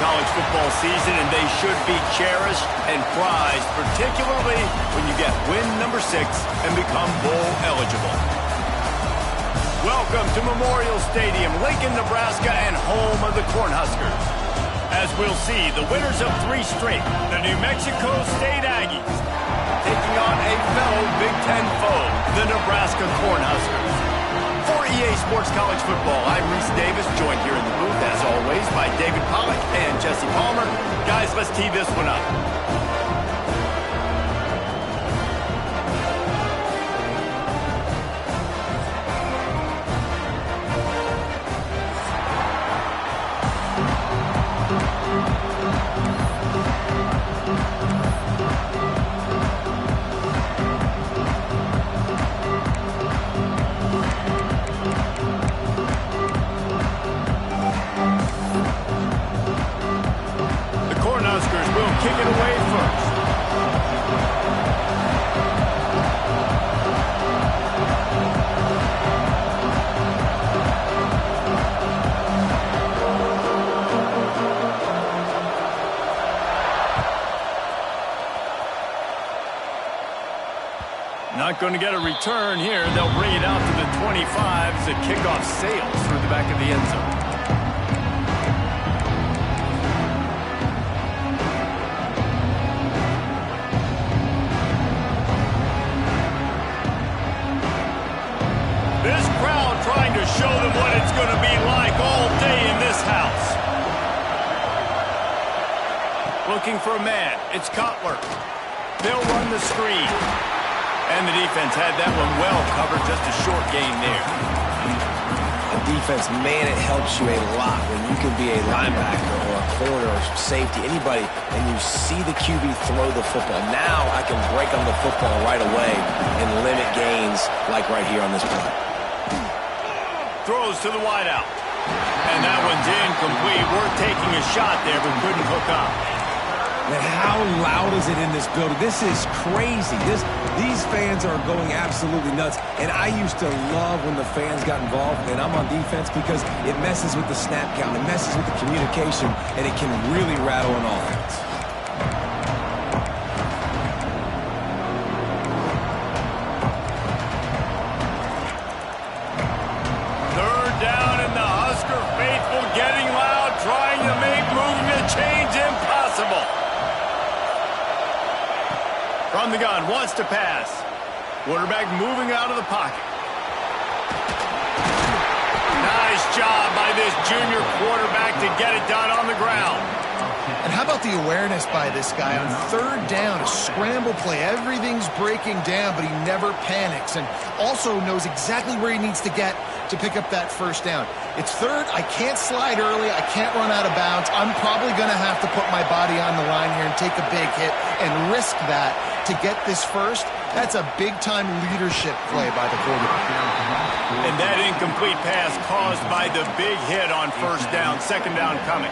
college football season, and they should be cherished and prized, particularly when you get win number 6 and become bowl eligible. Welcome to Memorial Stadium, Lincoln, Nebraska, and home of the Cornhuskers. As we'll see, the winners of 3 straight, the New Mexico State Aggies, taking on a fellow Big Ten foe, the Nebraska Cornhuskers. For EA Sports College Football, I'm Reese Davis, joined here in the booth, as always, by David Pollack and Jesse Palmer. Guys, let's tee this one up. Kick it away first. Not going to get a return here. They'll bring it out to the 25 as the kickoff sails through the back of the end zone. This crowd trying to show them what it's going to be like all day in this house. Looking for a man. It's Cutler. They'll run the screen. And the defense had that one well covered. Just a short gain there. And defense, man, it helps you a lot when you can be a linebacker or a corner or safety, anybody, and you see the QB throw the football. Now I can break on the football right away and limit gains like right here on this play. Throws to the wideout. And that one's incomplete. We're taking a shot there, but couldn't hook up. Man, how loud is it in this building? This is crazy. These fans are going absolutely nuts. And I used to love when the fans got involved, and I'm on defense because it messes with the snap count. It messes with the communication, and it can really rattle an offense. Getting loud, trying to make movement change impossible. From the gun, wants to pass. Quarterback moving out of the pocket. Nice job by this junior quarterback to get it done on the ground. And how about the awareness by this guy on 3rd down, a scramble play. Everything's breaking down, but he never panics and also knows exactly where he needs to get to pick up that 1st down. It's 3rd. I can't slide early. I can't run out of bounds. I'm probably going to have to put my body on the line here and take a big hit and risk that to get this 1st. That's a big-time leadership play by the quarterback. And that incomplete pass caused by the big hit on 1st down, 2nd down coming.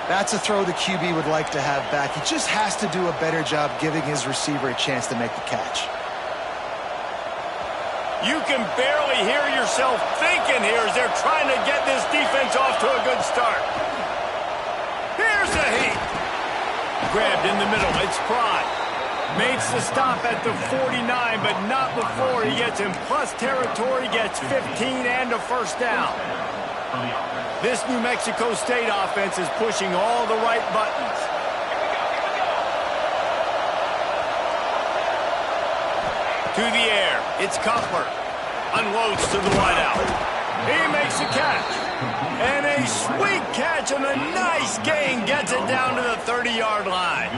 That's a throw the QB would like to have back. He just has to do a better job giving his receiver a chance to make the catch. You can barely hear yourself thinking here as they're trying to get this defense off to a good start. Here's a heat. Grabbed in the middle. It's Pride. Makes the stop at the 49, but not before he gets in plus territory, gets 15 and a 1st down. This New Mexico State offense is pushing all the right buttons. To the air, it's Cutler. Unloads to the wideout. He makes a catch. And a sweet catch and a nice gain gets it down to the 30-yard line.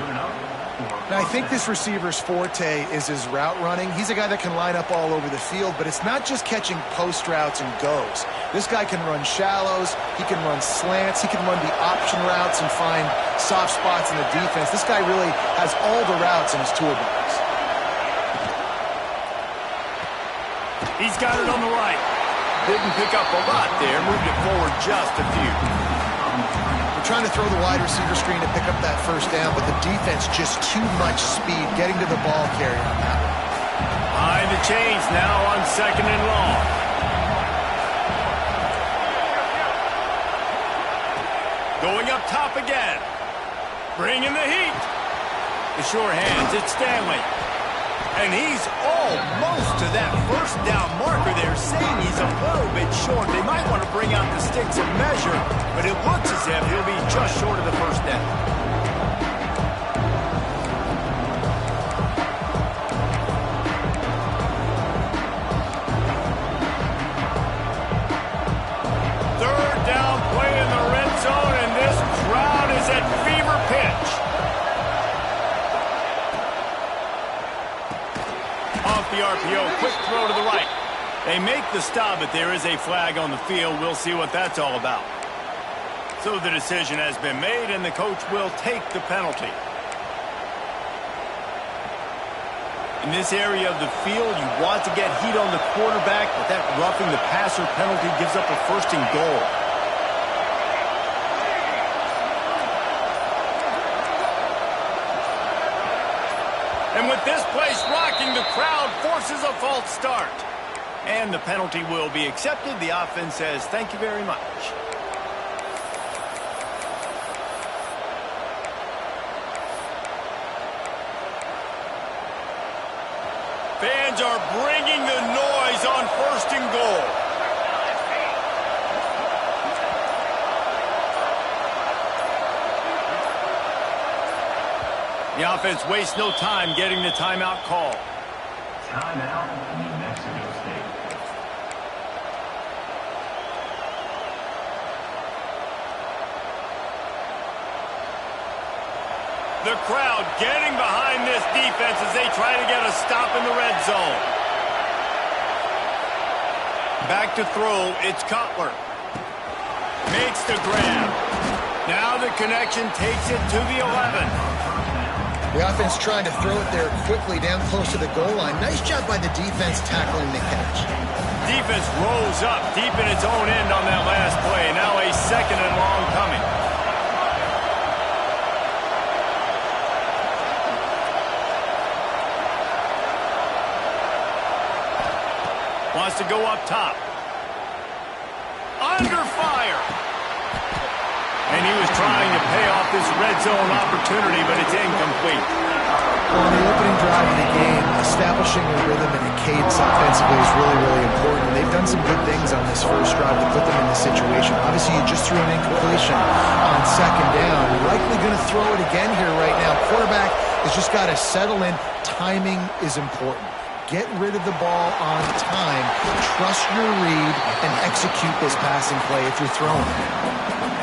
Now, I think this receiver's forte is his route running. He's a guy that can line up all over the field, but it's not just catching post routes and goes. This guy can run shallows. He can run slants. He can run the option routes and find soft spots in the defense. This guy really has all the routes in his toolbox. He's got it on the right. Didn't pick up a lot there. Moved it forward just a few. They're trying to throw the wide receiver screen to pick up that 1st down, but the defense just too much speed getting to the ball carrier on that one. Behind the chains now on 2nd and long. Going up top again. Bringing the heat. The sure hands, it's Stanley. And he's almost to that first down marker there, saying he's a little bit short. They might want to bring out the sticks and measure, but it looks as if he'll be just short of the first down. Third down play in the red zone, and this crowd is at fever pitch. Off the RPO, quick throw to the right. They make the stop, but there is a flag on the field. We'll see what that's all about. So the decision has been made, and the coach will take the penalty. In this area of the field, you want to get heat on the quarterback, but that roughing the passer penalty gives up a first and goal. And with this place rocking, the crowd forces a false start. And the penalty will be accepted. The offense says, thank you very much. Fans are bringing the noise on first and goal. The offense wastes no time getting the timeout call. Timeout, New Mexico State. The crowd getting behind this defense as they try to get a stop in the red zone. Back to throw, it's Cutler. Makes the grab. Now the connection takes it to the 11. The offense trying to throw it there quickly down close to the goal line. Nice job by the defense tackling the catch. Defense rolls up deep in its own end on that last play. Now a second and long coming. Wants to go up top. Under fire. And he was trying to pay off this red zone opportunity, but it's incomplete. On the opening drive of the game, establishing a rhythm and a cadence offensively is really, really important. They've done some good things on this first drive to put them in this situation. Obviously, you just threw an incompletion on second down. You're likely going to throw it again here right now. Quarterback has just got to settle in. Timing is important. Get rid of the ball on time. Trust your read and execute this passing play if you're throwing.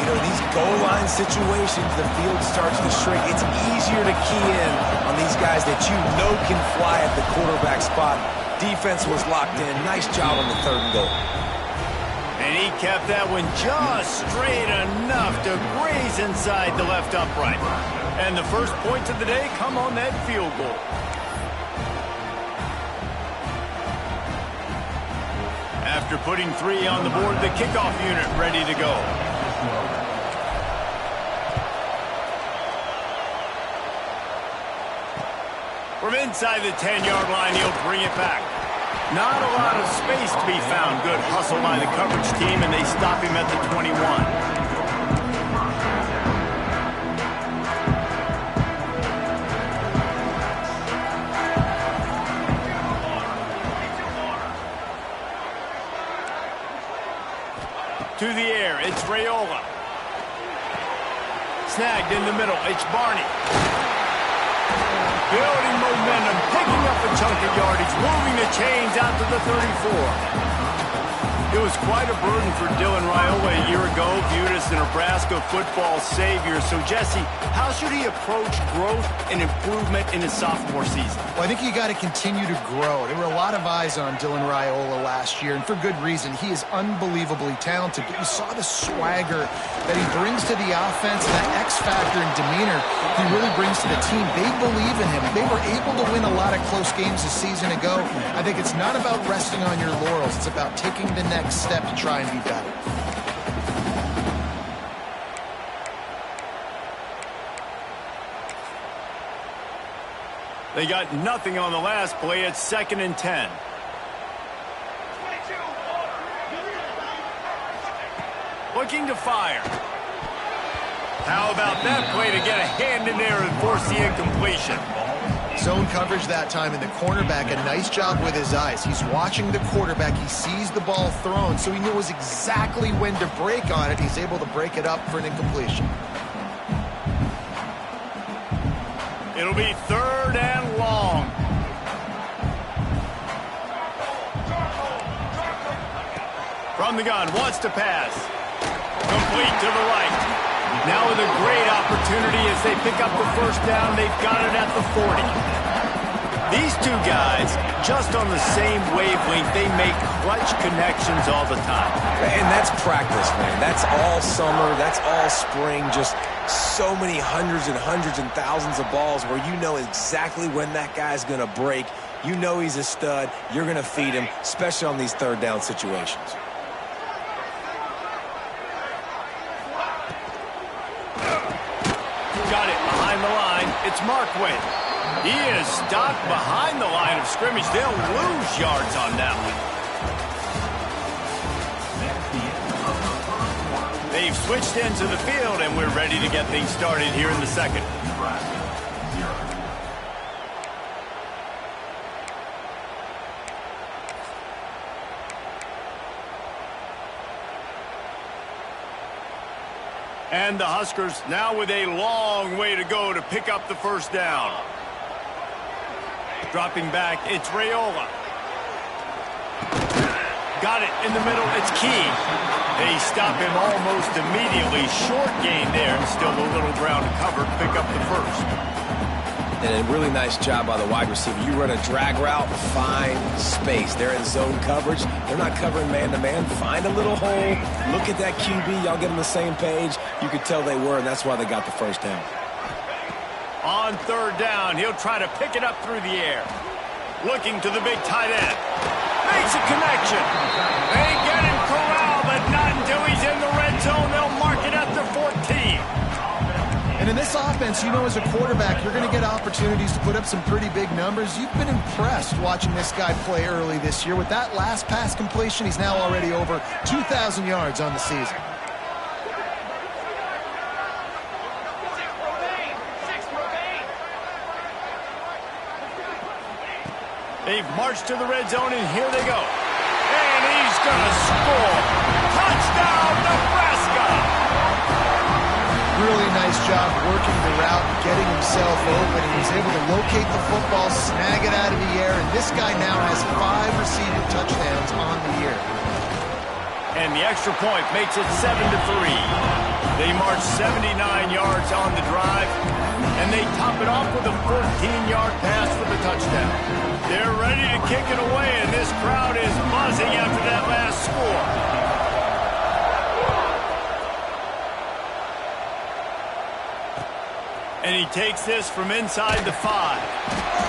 You know, these goal line situations, the field starts to shrink. It's easier to key in on these guys that you know can fly at the quarterback spot. Defense was locked in. Nice job on the third and goal. And he kept that one just straight enough to graze inside the left upright. And the first points of the day come on that field goal. After putting 3 on the board, the kickoff unit ready to go. From inside the 10-yard line, he'll bring it back. Not a lot of space to be found. Good hustle by the coverage team, and they stop him at the 21. To the air, it's Raiola. Snagged in the middle, it's Barney. Building momentum, picking up a chunk of yardage, moving the chains out to the 34. It was quite a burden for Dylan Raiola a year ago, viewed as the Nebraska football savior. So, Jesse, how should he approach growth and improvement in his sophomore season? Well, I think you got to continue to grow. There were a lot of eyes on Dylan Raiola last year, and for good reason. He is unbelievably talented, but you saw the swagger that he brings to the offense, and that X factor and demeanor he really brings to the team. They believe in him. They were able to win a lot of close games a season ago. I think it's not about resting on your laurels. It's about taking the next step to try and be better. They got nothing on the last play. It's 2nd and 10. Looking to fire. How about that play to get a hand in there and force the incompletion? Zone coverage that time, and the cornerback, a nice job with his eyes. He's watching the quarterback. He sees the ball thrown, so he knows exactly when to break on it. He's able to break it up for an incompletion. It'll be 3rd and long. From the gun, wants to pass. Complete to the right. Now with a great opportunity as they pick up the first down. They've got it at the 40. These two guys, just on the same wavelength, they make clutch connections all the time. And that's practice, man. That's all summer. That's all spring. Just so many hundreds and thousands of balls where you know exactly when that guy's going to break. You know he's a stud. You're going to feed him, especially on these 3rd down situations. Got it behind the line. It's Markway. He is stopped behind the line of scrimmage. They'll lose yards on that one. They've switched into the field, and we're ready to get things started here in the second. And the Huskers now with a long way to go to pick up the first down. Dropping back, it's Raiola. Got it in the middle, it's Key. They stop him almost immediately. Short gain there, and still a little ground to cover to pick up the first. And a really nice job by the wide receiver. You run a drag route, find space. They're in zone coverage. They're not covering man-to-man. Find a little hole. Look at that QB. Y'all get on the same page. You could tell they were, and that's why they got the first down. On 3rd down, he'll try to pick it up through the air. Looking to the big tight end. Makes a connection. They get him corralled, but not until he's in the red zone. They'll mark it at the 14. And in this offense, you know, as a quarterback, you're going to get opportunities to put up some pretty big numbers. You've been impressed watching this guy play early this year. With that last pass completion, he's now already over 2,000 yards on the season. They've marched to the red zone, and here they go. And he's going to score. Touchdown, Nebraska! Really nice job working the route and getting himself open. He was able to locate the football, snag it out of the air, and this guy now has 5 receiving touchdowns on the year. And the extra point makes it 7-3. They march 79 yards on the drive, and they top it off with a 14-yard pass for the touchdown. They're ready to kick it away, and this crowd is buzzing after that last score. And he takes this from inside the 5.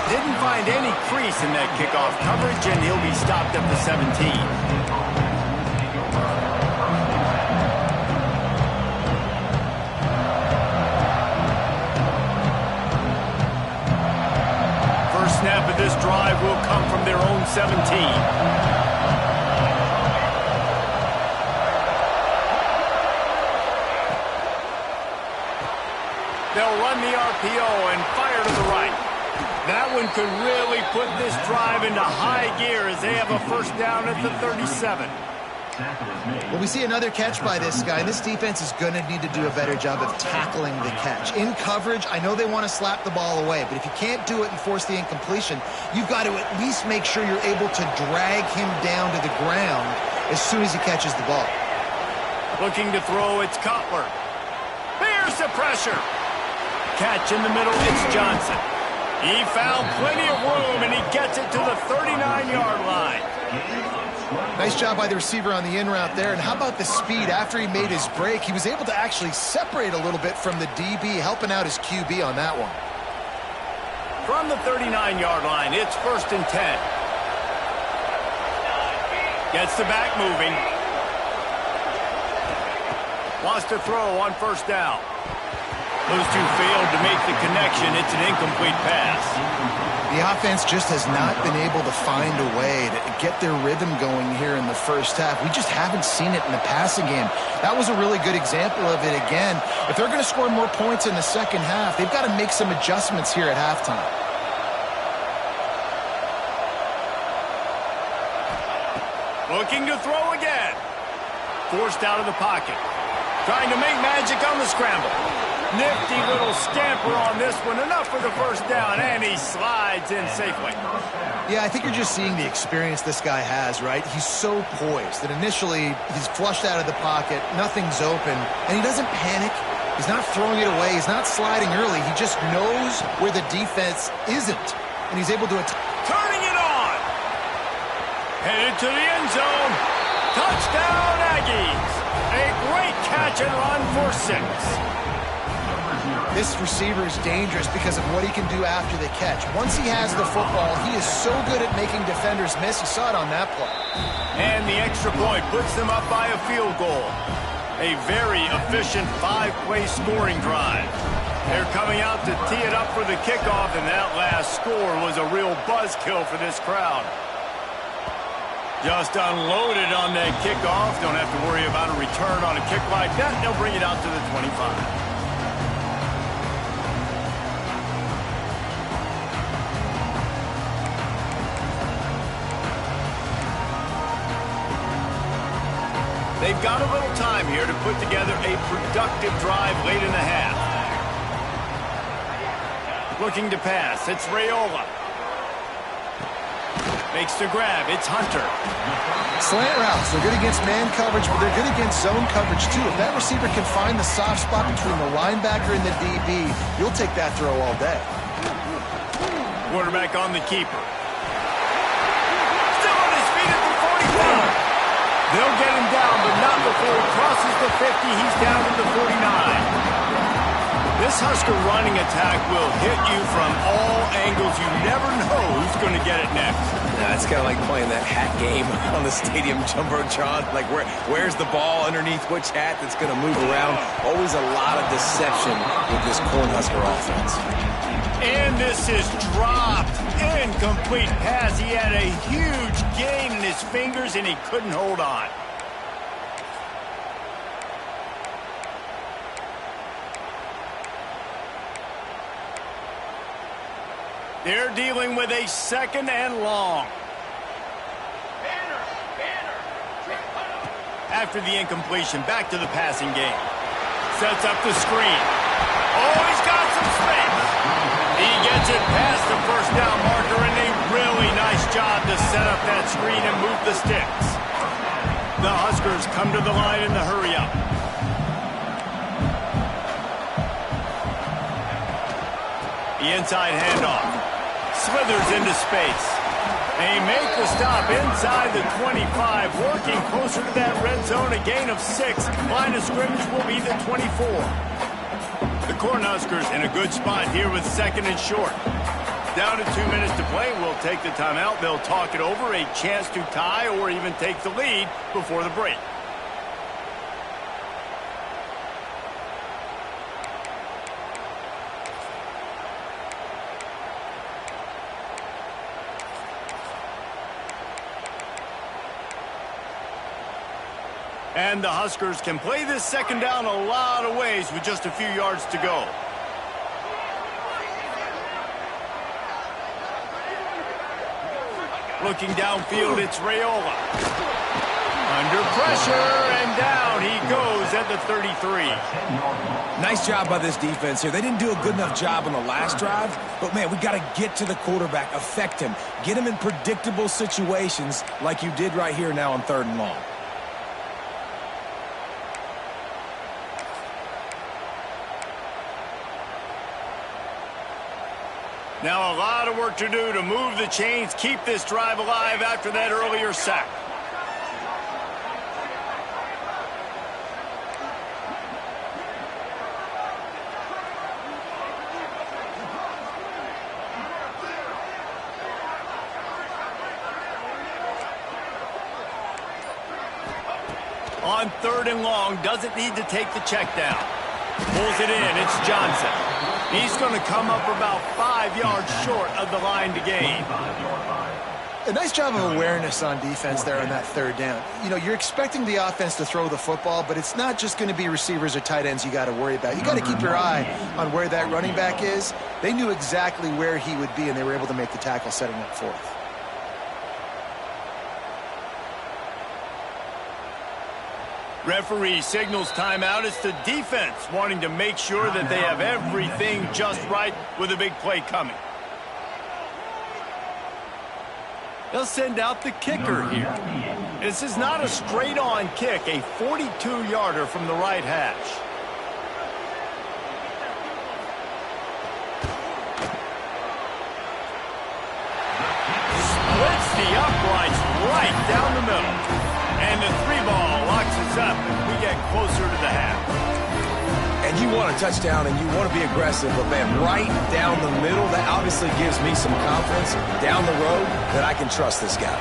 Didn't find any crease in that kickoff coverage, and he'll be stopped at the 17. First snap of this drive will come from their own 17. They'll run the RPO and fire to the right. That one could really put this drive into high gear as they have a first down at the 37. Well, we see another catch by this guy. This defense is going to need to do a better job of tackling the catch. In coverage, I know they want to slap the ball away, but if you can't do it and force the incompletion, you've got to at least make sure you're able to drag him down to the ground as soon as he catches the ball. Looking to throw, it's Cutler. Here's the pressure. Catch in the middle, it's Johnson. He found plenty of room, and he gets it to the 39-yard line. Nice job by the receiver on the in route there. And how about the speed? After he made his break, he was able to actually separate a little bit from the DB, helping out his QB on that one. From the 39-yard line, it's 1st and 10. Gets the back moving. Wants to throw on 1st down. Those two failed to make the connection. It's an incomplete pass. The offense just has not been able to find a way to get their rhythm going here in the first half. We just haven't seen it in the passing game. That was a really good example of it again. If they're going to score more points in the second half, they've got to make some adjustments here at halftime. Looking to throw again. Forced out of the pocket. Trying to make magic on the scramble. Nifty little scamper on this one. Enough for the first down, and he slides in safely. Yeah, I think you're just seeing the experience this guy has, right? He's so poised that initially he's flushed out of the pocket, nothing's open, and he doesn't panic. He's not throwing it away. He's not sliding early. He just knows where the defense isn't, and he's able to attack. Turning it on. Headed to the end zone. Touchdown, Aggies. A great catch and run for 6. This receiver is dangerous because of what he can do after the catch. Once he has the football, he is so good at making defenders miss. You saw it on that play. And the extra point puts them up by a field goal. A very efficient 5-play scoring drive. They're coming out to tee it up for the kickoff, and that last score was a real buzzkill for this crowd. Just unloaded on that kickoff. Don't have to worry about a return on a kick like that. They'll bring it out to the 25. They've got a little time here to put together a productive drive late in the half. Looking to pass. It's Raiola. Makes the grab. It's Hunter. Slant routes. They're good against man coverage, but they're good against zone coverage, too. If that receiver can find the soft spot between the linebacker and the DB, you'll take that throw all day. Quarterback on the keeper. Still on his feet at the 45. They'll get him down, but not before he crosses the 50. He's down to the 49. This Husker running attack will hit you from all angles. You never know who's going to get it next. Nah, it's kind of like playing that hat game on the stadium jumbotron. Like, where's the ball underneath which hat that's going to move around? Always a lot of deception with this Cornhusker offense. And this is dropped. Incomplete pass. He had a huge gain in his fingers, and he couldn't hold on. They're dealing with a 2nd and long. After the incompletion, back to the passing game. Sets up the screen. Oh, he's got some space. He gets it past the first down marker, and a really nice job to set up that screen and move the sticks. The Huskers come to the line in the hurry-up. The inside handoff. Slithers into space. They make the stop inside the 25, working closer to that red zone, a gain of 6. Line of scrimmage will be the 24. The Cornhuskers in a good spot here with 2nd and short. Down to 2 minutes to play. We'll take the timeout. They'll talk it over, a chance to tie or even take the lead before the break. And the Huskers can play this 2nd down a lot of ways with just a few yards to go. Looking downfield, it's Raiola. Under pressure, and down he goes at the 33. Nice job by this defense here. They didn't do a good enough job on the last drive, but, man, we got to get to the quarterback, affect him, get him in predictable situations like you did right here now on 3rd and long. Now a lot of work to do to move the chains, keep this drive alive after that earlier sack. On 3rd and long, doesn't need to take the check down. Pulls it in, it's Johnson. He's going to come up about 5 yards short of the line to gain. A nice job of awareness on defense there on that third down. You know, you're expecting the offense to throw the football, but it's not just going to be receivers or tight ends you got to worry about. You got to keep your eye on where that running back is. They knew exactly where he would be, and they were able to make the tackle setting up fourth. Referee signals timeout. It's the defense wanting to make sure that they have everything just right with a big play coming. They'll send out the kicker here. This is not a straight-on kick, a 42-yarder from the right hash. Splits the uprights right down the middle. And the 3-ball locks us up as we get closer to the half. And you want a touchdown and you want to be aggressive, but man, right down the middle, that obviously gives me some confidence down the road that I can trust this guy.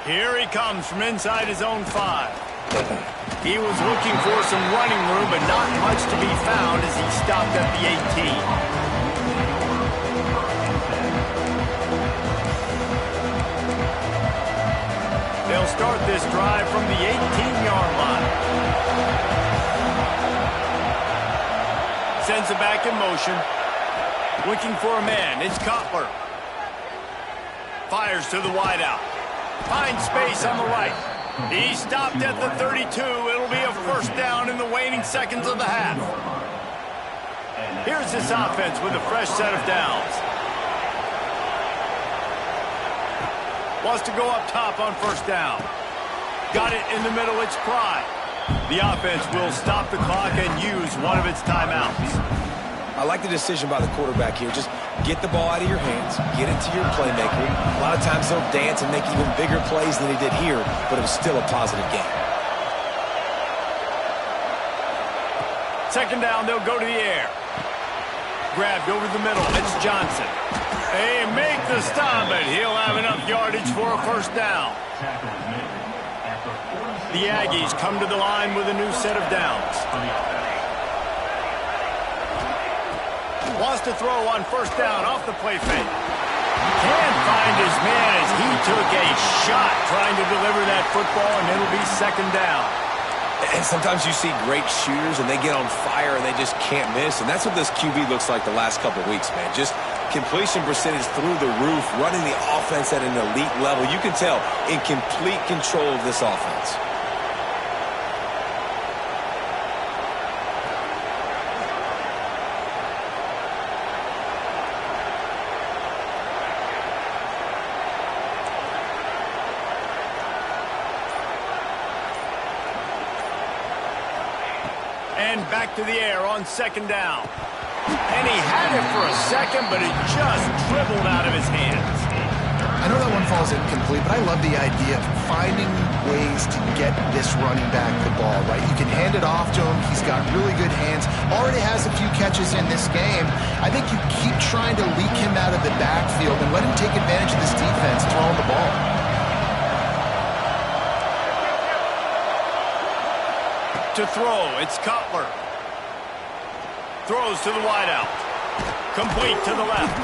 Here he comes from inside his own 5. He was looking for some running room, but not much to be found as he stopped at the 18. They'll start this drive from the 18-yard line. Sends it back in motion. Looking for a man. It's Cutler. Fires to the wideout. Finds space on the right. He stopped at the 32. It'll be a first down in the waning seconds of the half. Here's this offense with a fresh set of downs. Wants to go up top on first down. Got it in the middle. It's Pride. The offense will stop the clock and use one of its timeouts. I like the decision by the quarterback here. Just get the ball out of your hands. Get it to your playmaker. A lot of times they'll dance and make even bigger plays than he did here, but it was still a positive game. Second down, they'll go to the air. Grabbed over the middle. It's Johnson. They make the stop, but he'll have enough yardage for a first down. The Aggies come to the line with a new set of downs. Wants to throw on first down off the play fake. Can't find his man as he took a shot trying to deliver that football, and it'll be second down. And sometimes you see great shooters, and they get on fire, and they just can't miss. And that's what this QB looks like the last couple of weeks, man. Just completion percentage through the roof, running the offense at an elite level. You can tell in complete control of this offense. And back to the air on second down. And he had it for a second, but it just dribbled out of his hands. I know that one falls incomplete, but I love the idea of finding ways to get this running back the ball, right? You can hand it off to him. He's got really good hands. Already has a few catches in this game. I think you keep trying to leak him out of the backfield and let him take advantage of this defense throwing the ball. To throw, it's Cutler. Throws to the wideout. Complete to the left.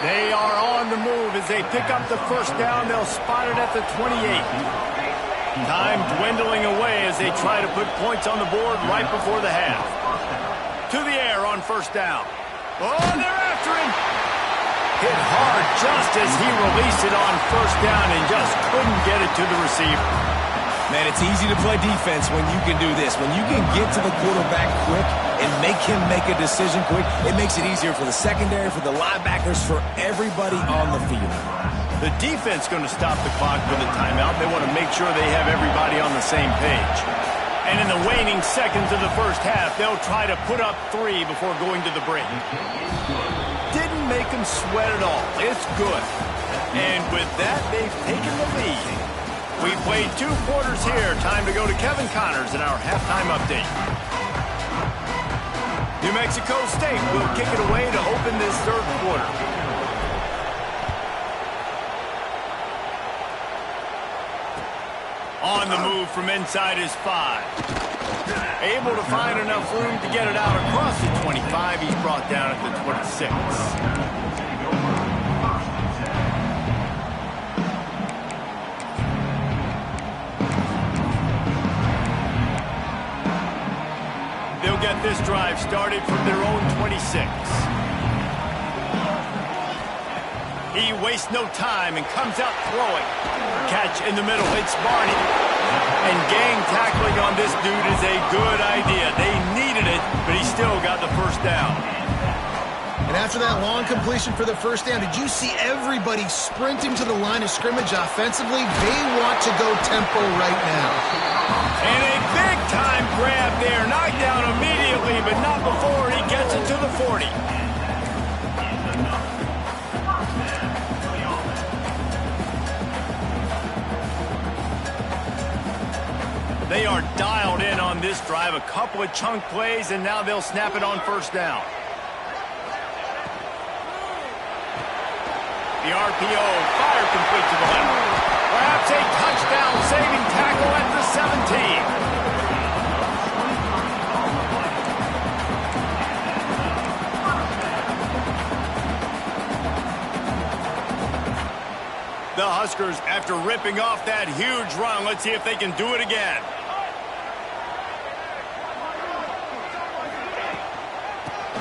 They are on the move as they pick up the first down. They'll spot it at the 28. Time dwindling away as they try to put points on the board right before the half. To the air on first down. Oh, they're after him. Hit hard just as he released it on first down and just couldn't get it to the receiver. Man, it's easy to play defense when you can do this. When you can get to the quarterback quick and make him make a decision quick, it makes it easier for the secondary, for the linebackers, for everybody on the field. The defense going to stop the clock with a timeout. They want to make sure they have everybody on the same page. And in the waning seconds of the first half, they'll try to put up 3 before going to the break. Didn't make them sweat at all. It's good. And with that, they've taken the lead. We played 2 quarters here. Time to go to Kevin Connors in our halftime update. New Mexico State will kick it away to open this third quarter. On the move from inside his 5. Able to find enough room to get it out across the 25. He's brought down at the 26. They'll get this drive started from their own 26. He wastes no time and comes out throwing. Catch in the middle. It's Barney. And gang tackling on this dude is a good idea. They needed it, but he still got the first down. And after that long completion for the first down, did you see everybody sprinting to the line of scrimmage offensively? They want to go tempo right now. And a big-time grab there. Knocked down immediately, but not before he gets it to the 40. They are dialed in on this drive. A couple of chunk plays, and now they'll snap it on first down. The RPO, fire complete to the left. Perhaps a touchdown-saving tackle at the 17. The Huskers, after ripping off that huge run, let's see if they can do it again.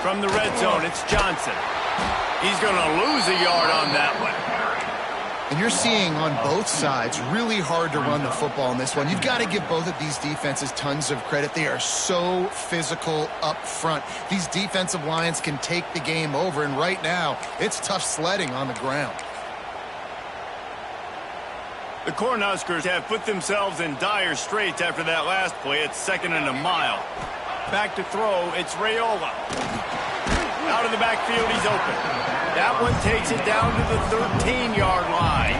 From the red zone, it's Johnson. He's going to lose a yard on that one. And you're seeing on both sides really hard to run the football in this one. You've got to give both of these defenses tons of credit. They are so physical up front. These defensive lines can take the game over, and right now, it's tough sledding on the ground. The Cornhuskers have put themselves in dire straits after that last play. It's 2nd and a mile. Back to throw, it's Raiola. Out of the backfield, he's open. That one takes it down to the 13-yard line.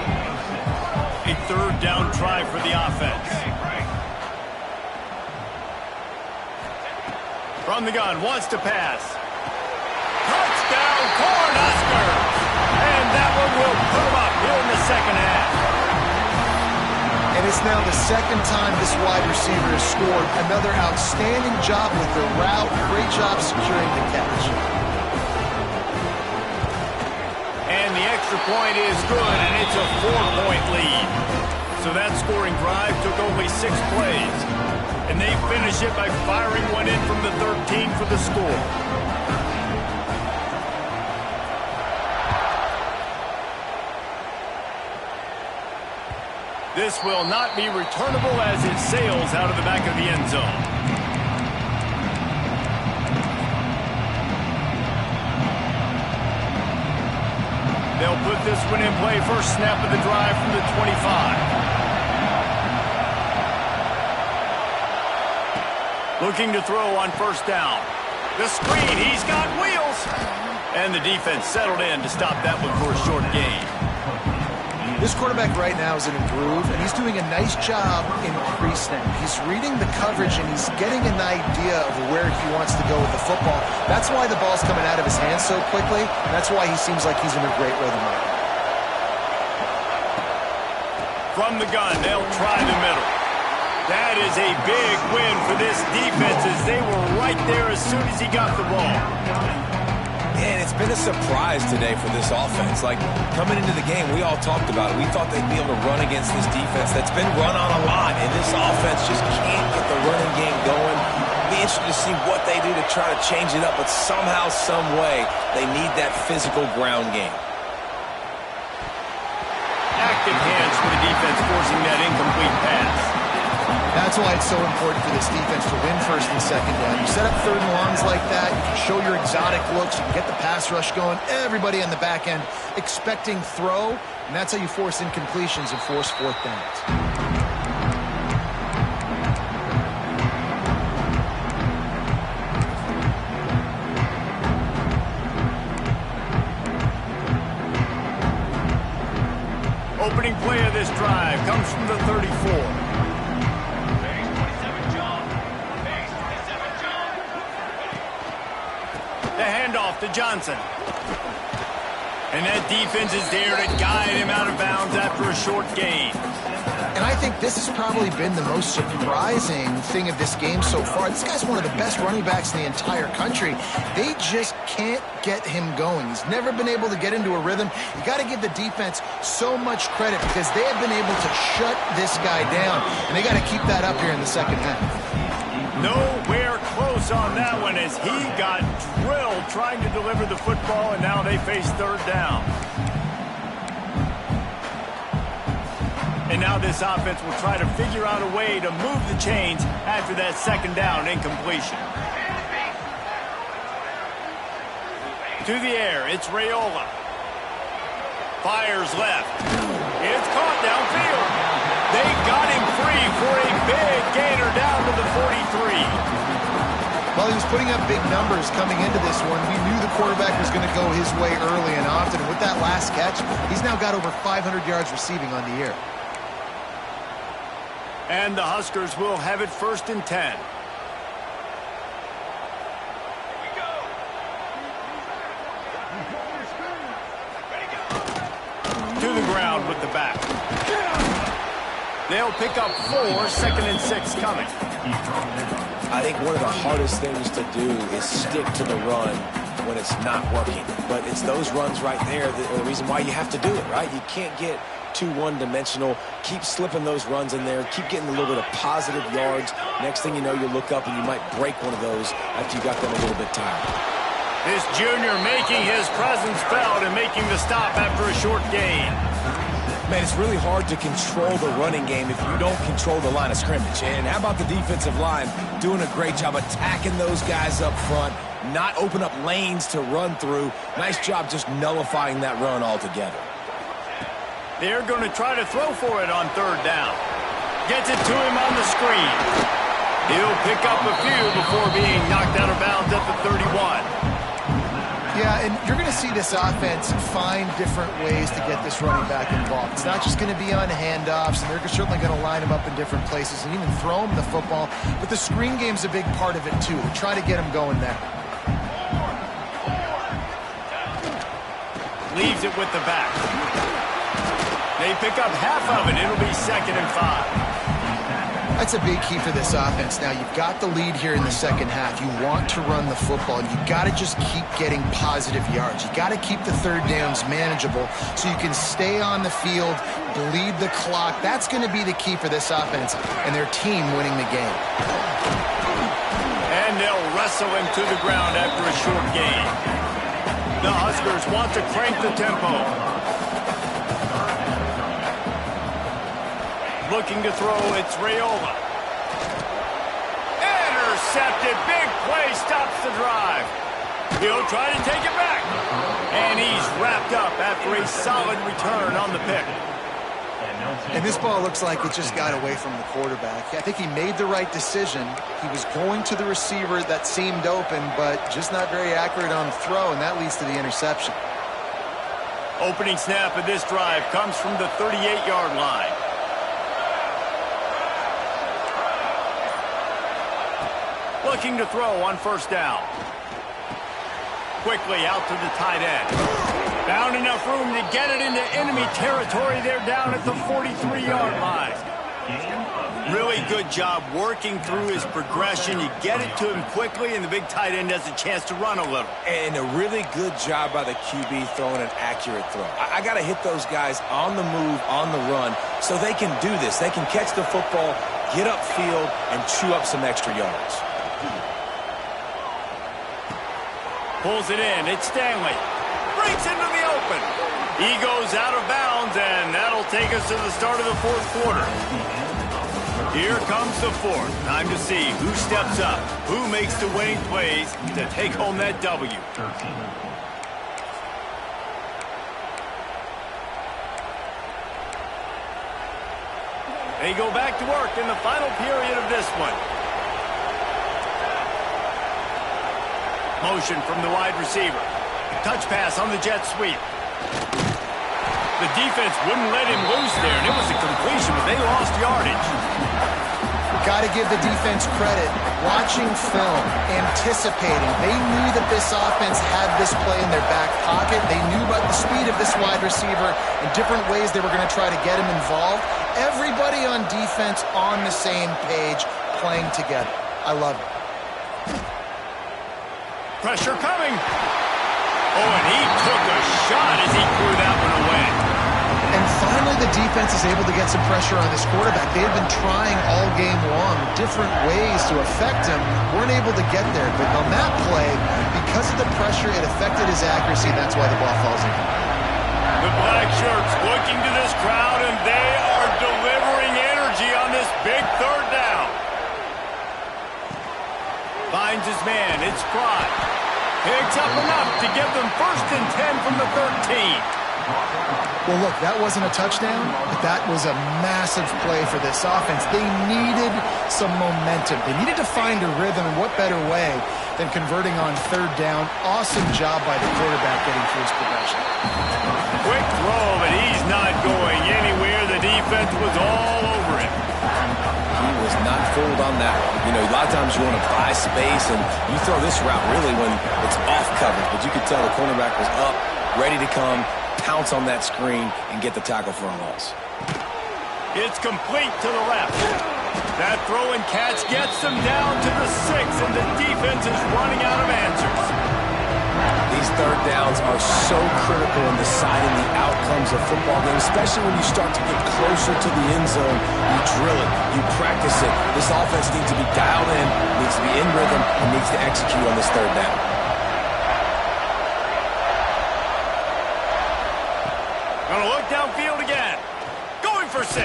A third down try for the offense. From the gun, wants to pass. Touchdown, Cornhuskers! And that one will put them up here in the second half. And it's now the second time this wide receiver has scored. Another outstanding job with the route. Great job securing the catch. And the extra point is good, and it's a 4-point lead. So that scoring drive took only 6 plays. And they finish it by firing one in from the 13 for the score. This will not be returnable as it sails out of the back of the end zone. They'll put this one in play. First snap of the drive from the 25. Looking to throw on first down. The screen, he's got wheels. And the defense settled in to stop that one for a short gain. This quarterback right now is in a groove, and he's doing a nice job in pre-snap. He's reading the coverage, and he's getting an idea of where he wants to go with the football. That's why the ball's coming out of his hands so quickly, and that's why he seems like he's in a great rhythm right now. From the gun, they'll try the middle. That is a big win for this defense as they were right there as soon as he got the ball. And it's been a surprise today for this offense. Like, coming into the game, we all talked about it. We thought they'd be able to run against this defense that's been run on a lot, and this offense just can't get the running game going. Be interested to see what they do to try to change it up, but somehow, some way, they need that physical ground game. Active hands for the defense forcing that incomplete pass. That's why it's so important for this defense to win first and second down. You set up third and longs like that, you can show your exotic looks, you can get the pass rush going, everybody on the back end expecting throw, and that's how you force incompletions and force fourth downs. Opening play of this drive comes from the 34. The handoff to Johnson. And that defense is there to guide him out of bounds after a short gain. And And I think this has probably been the most surprising thing of this game so far. This guy's one of the best running backs in the entire country. They just can't get him going. He's never been able to get into a rhythm. You got to give the defense so much credit because they have been able to shut this guy down. And they got to keep that up here in the second half. Nowhere close on that one as he got drilled trying to deliver the football, and now they face third down. And now this offense will try to figure out a way to move the chains after that second down incompletion. To the air, it's Raiola. Fires left. It's caught downfield. They got him free for a big gainer down to the 43. Well, he was putting up big numbers coming into this one. We knew the quarterback was going to go his way early and often. And with that last catch, he's now got over 500 yards receiving on the year. And the Huskers will have it 1st and 10. To the ground with the back. They'll pick up 4, 2nd and 6 coming. I think one of the hardest things to do is stick to the run when it's not working. But it's those runs right there that are the reason why you have to do it, right? You can't get too one-dimensional. Keep slipping those runs in there. Keep getting a little bit of positive yards. Next thing you know, you look up and you might break one of those after you got them a little bit tired. This junior making his presence felt and making the stop after a short gain. Man, it's really hard to control the running game if you don't control the line of scrimmage. And how about the defensive line doing a great job attacking those guys up front, not open up lanes to run through. Nice job just nullifying that run altogether. They're going to try to throw for it on 3rd down. Gets it to him on the screen. He'll pick up a few before being knocked out of bounds at the 31. Yeah, and you're going to see this offense find different ways to get this running back involved. It's not just going to be on handoffs, and they're certainly going to line him up in different places and even throw him the football. But the screen game's a big part of it, too. They try to get him going there. Leaves it with the back. They pick up half of it. It'll be 2nd and 5. That's a big key for this offense. Now, you've got the lead here in the second half. You want to run the football, and you've got to just keep getting positive yards. You've got to keep the 3rd downs manageable so you can stay on the field, bleed the clock. That's going to be the key for this offense and their team winning the game. And they'll wrestle him to the ground after a short gain. The Huskers want to crank the tempo. Looking to throw, it's Raiola. Intercepted, big play, stops the drive. He'll try to take it back. And he's wrapped up after a solid return on the pick. And this ball looks like it just got away from the quarterback. I think he made the right decision. He was going to the receiver that seemed open, but just not very accurate on the throw, and that leads to the interception. Opening snap of this drive comes from the 38-yard line. Looking to throw on 1st down. Quickly out to the tight end. Found enough room to get it into enemy territory. They're down at the 43-yard line. Really good job working through his progression. You get it to him quickly, and the big tight end has a chance to run a little. And a really good job by the QB throwing an accurate throw. I got to hit those guys on the move, on the run, so they can do this. They can catch the football, get upfield, and chew up some extra yards. Pulls it in. It's Stanley. Breaks into the open. He goes out of bounds, and that'll take us to the start of the 4th quarter. Here comes the 4th. Time to see who steps up, who makes the winning plays to take home that W. They go back to work in the final period of this one. Motion from the wide receiver. Touch pass on the jet sweep. The defense wouldn't let him loose there, and it was a completion, but they lost yardage. got to give the defense credit. Watching film, anticipating. They knew that this offense had this play in their back pocket. They knew about the speed of this wide receiver and different ways they were going to try to get him involved. Everybody on defense on the same page, playing together. I love it. Pressure coming. Oh, and he took a shot as he threw that one away. And finally, the defense is able to get some pressure on this quarterback. They have been trying all game long different ways to affect him. Weren't able to get there. But on that play, because of the pressure, it affected his accuracy. That's why the ball falls in. The black shirts looking to this crowd, and they are delivering energy on this big third down. Finds his man. It's Pride. Picks up enough to give them 1st and 10 from the 13. Well, look, that wasn't a touchdown, but that was a massive play for this offense. They needed some momentum. They needed to find a rhythm, and what better way than converting on 3rd down. Awesome job by the quarterback getting through his progression. Quick throw, but he's not going anywhere. The defense was all over him. He was not fooled on that one. You know, a lot of times you want to buy space, and you throw this route really when it's off coverage, but you could tell the cornerback was up, ready to come, pounce on that screen, and get the tackle for a loss. It's complete to the left. That throw and catch gets them down to the 6, and the defense is running out of answers. These 3rd downs are so critical in deciding the outcomes of football games, especially when you start to get closer to the end zone. You drill it, you practice it. This offense needs to be dialed in, needs to be in rhythm, and needs to execute on this 3rd down. Gonna look downfield again. Going for 6.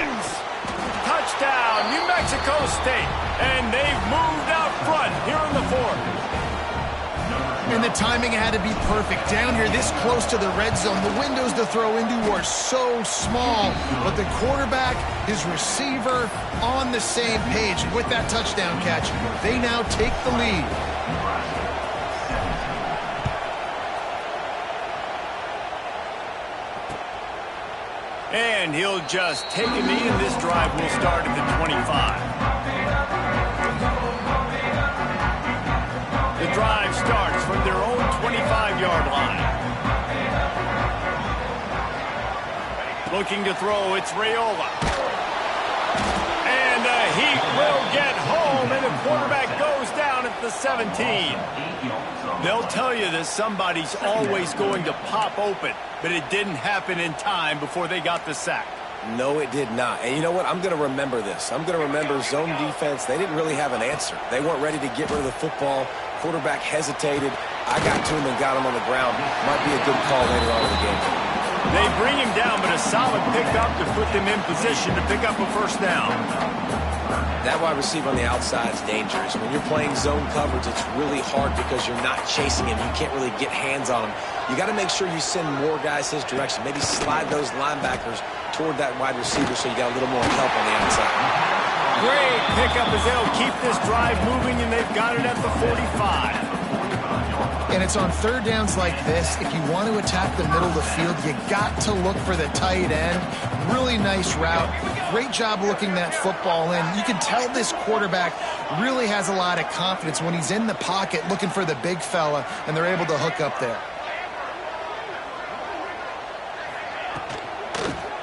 Touchdown, New Mexico State. And they've moved out front here in the 4th. And the timing had to be perfect. Down here, this close to the red zone, the windows to throw into are so small. But the quarterback, his receiver, on the same page. And with that touchdown catch, they now take the lead. And he'll just take a knee, and this drive will start at the 25. The drive starts from their own 25-yard line. Looking to throw, it's Raiola. And the Heat will get home, and the quarterback goes down at the 17. They'll tell you that somebody's always going to pop open, but it didn't happen in time before they got the sack. No, it did not. And you know what? I'm going to remember this. I'm going to remember zone defense. They didn't really have an answer. They weren't ready to get rid of the football. Quarterback hesitated. I got to him and got him on the ground. Might be a good call later on in the game. They bring him down, but a solid pickup to put them in position to pick up a 1st down. That wide receiver on the outside is dangerous. When you're playing zone coverage, it's really hard because you're not chasing him. You can't really get hands on him. You got to make sure you send more guys his direction. Maybe slide those linebackers toward that wide receiver so you got a little more help on the outside. Great pickup as they'll keep this drive moving, and they've got it at the 45. And it's on 3rd downs like this. If you want to attack the middle of the field, you got to look for the tight end. Really nice route. Great job looking that football in. You can tell this quarterback really has a lot of confidence when he's in the pocket looking for the big fella, and they're able to hook up there.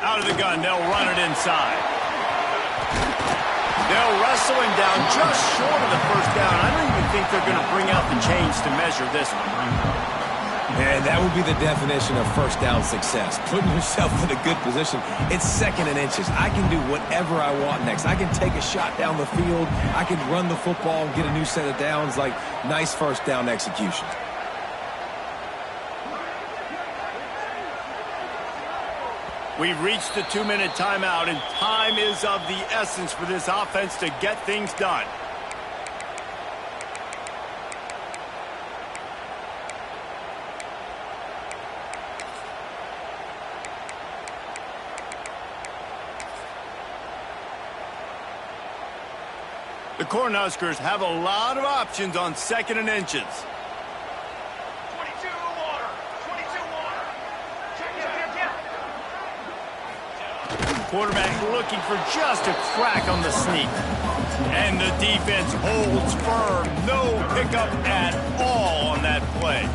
Out of the gun, they'll run it inside. They'll wrestle him down just short of the 1st down. I don't even think they're going to bring out the chains to measure this one. And that would be the definition of 1st down success. Putting yourself in a good position. It's 2nd and inches. I can do whatever I want next. I can take a shot down the field. I can run the football and get a new set of downs. Like, nice 1st down execution. We've reached the 2-minute timeout, and time is of the essence for this offense to get things done. The Cornhuskers have a lot of options on 2nd and inches. Quarterback looking for just a crack on the sneak. And the defense holds firm. No pickup at all on that play.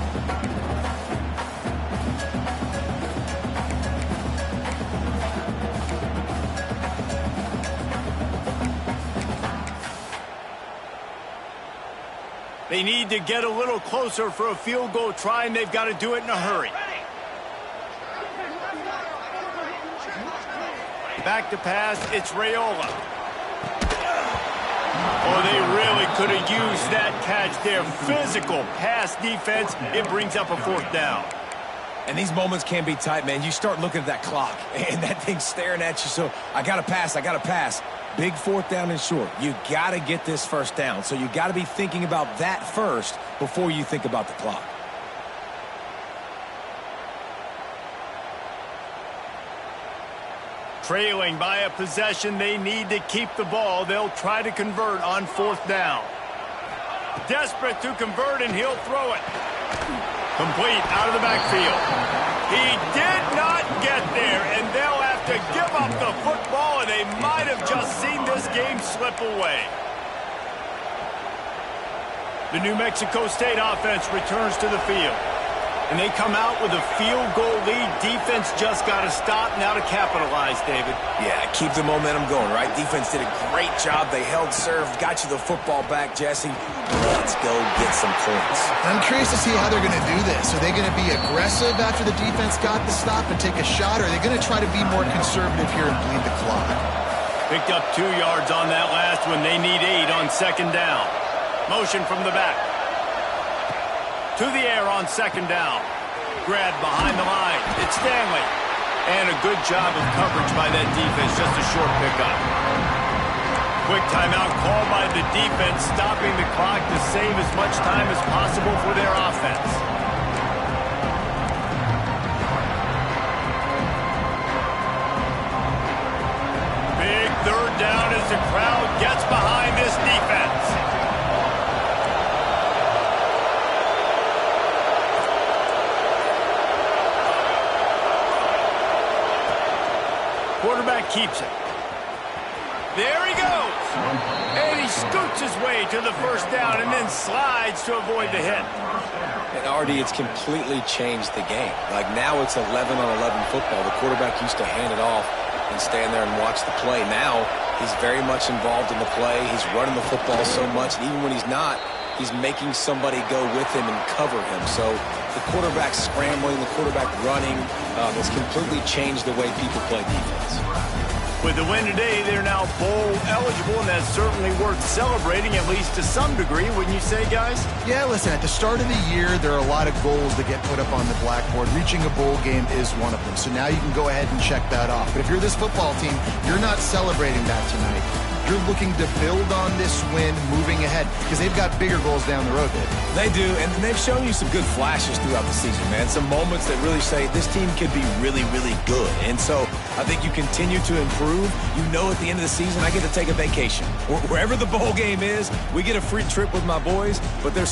They need to get a little closer for a field goal try, and they've got to do it in a hurry. Back to pass, it's Raiola. Oh, they really could have used that catch there. Physical pass defense, it brings up a fourth down. And these moments can be tight, man. You start looking at that clock, and that thing's staring at you, so I got to pass. Big fourth down and short. You got to get this first down, so you got to be thinking about that first before you think about the clock. Trailing by a possession, they need to keep the ball. They'll try to convert on fourth down. Desperate to convert, and he'll throw it. Complete out of the backfield. He did not get there, and they'll have to give up the football, and they might have just seen this game slip away. The New Mexico State offense returns to the field. And they come out with a field goal lead. Defense just got to stop now to capitalize, David. Yeah, keep the momentum going, right? Defense did a great job. They held serve, got you the football back, Jesse. Let's go get some points. I'm curious to see how they're going to do this. Are they going to be aggressive after the defense got the stop and take a shot, or are they going to try to be more conservative here and bleed the clock? Picked up 2 yards on that last one. They need 8 on second down. Motion from the back. To the air on second down. Grab behind the line. It's Stanley. And a good job of coverage by that defense. Just a short pickup. Quick timeout called by the defense, stopping the clock to save as much time as possible for their offense. Big third down as the crowd gets behind this defense. Quarterback keeps it. There he goes. And he scoots his way to the first down and then slides to avoid the hit. And RD, it's completely changed the game. Like now it's 11-on-11 football. The quarterback used to hand it off and stand there and watch the play. Now he's very much involved in the play. He's running the football so much. And even when he's not, he's making somebody go with him and cover him. So the quarterback scrambling, the quarterback running, has completely changed the way people play defense. With the win today, they're now bowl eligible, and that's certainly worth celebrating, at least to some degree, wouldn't you say, guys? Yeah, listen, at the start of the year, there are a lot of goals that get put up on the blackboard. Reaching a bowl game is one of them. So now you can go ahead and check that off. But if you're this football team, you're not celebrating that tonight. You're looking to build on this win moving ahead because they've got bigger goals down the road, David. They do, and they've shown you some good flashes throughout the season, man. Some moments that really say this team could be really, really good. And so I think you continue to improve. You know at the end of the season, I get to take a vacation. Wherever the bowl game is, we get a free trip with my boys, but there's